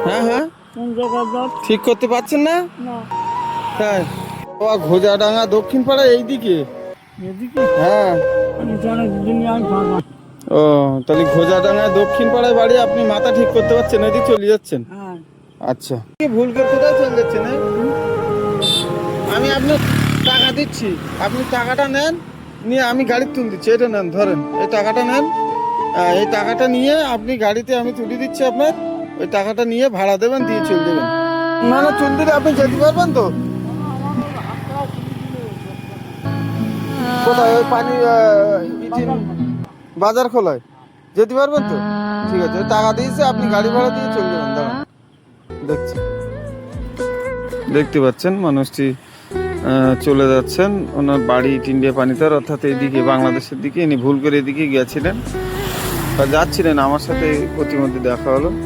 হ্যাঁ হ্যাঁ, কোন জায়গায় যাও? ঠিক করতে পারছেন না? না, হ্যাঁ, ঘোজাডাঙ্গা দক্ষিণ পাড়া এইদিকে। এদিকে হ্যাঁ। আমি তো অনেক দুনিয়ায় ভাঙা। ও, তাহলে ঘোজাডাঙ্গা দক্ষিণ পাড়ায় বাড়ি, আপনি মাথা ঠিক করতে পারছেন, এদিকে চলে যাচ্ছেন। হ্যাঁ, আচ্ছা, কি ভুল করে কোথায় চলে যাচ্ছেন? আমি আপনার টাকা দিচ্ছি, আপনি টাকাটা নেন, নিয়ে আমি গাড়ি তুলে দিচ্ছি। এটা নেন, ধরেন এই টাকাটা নেন। এই টাকাটা নিয়ে আপনি গাড়িতে আমি তুলে দিচ্ছি আপনার। ওই টাকাটা নিয়ে ভাড়া দেবেন, দিয়ে চলে দেবেন। না না, চলে দিলে আপনি যেতে পারবেন তো? কোথায়? ওই পানি বাজার খোলায় যেতে পারবেন তো? ঠিক আছে, ওই টাকা দিয়েছে, আপনি গাড়ি ভাড়া দিয়ে চলে যাবেন। দাঁড়ান, দেখছি। দেখতে পাচ্ছেন মানুষটি চলে যাচ্ছেন ওনার বাড়ি ইন্ডিয়া পানিতার, অর্থাৎ এইদিকে বাংলাদেশের দিকে। ইনি ভুল করে এদিকে গেছিলেন বা যাচ্ছিলেন, আমার সাথে প্রতিমধ্যে দেখা হলো।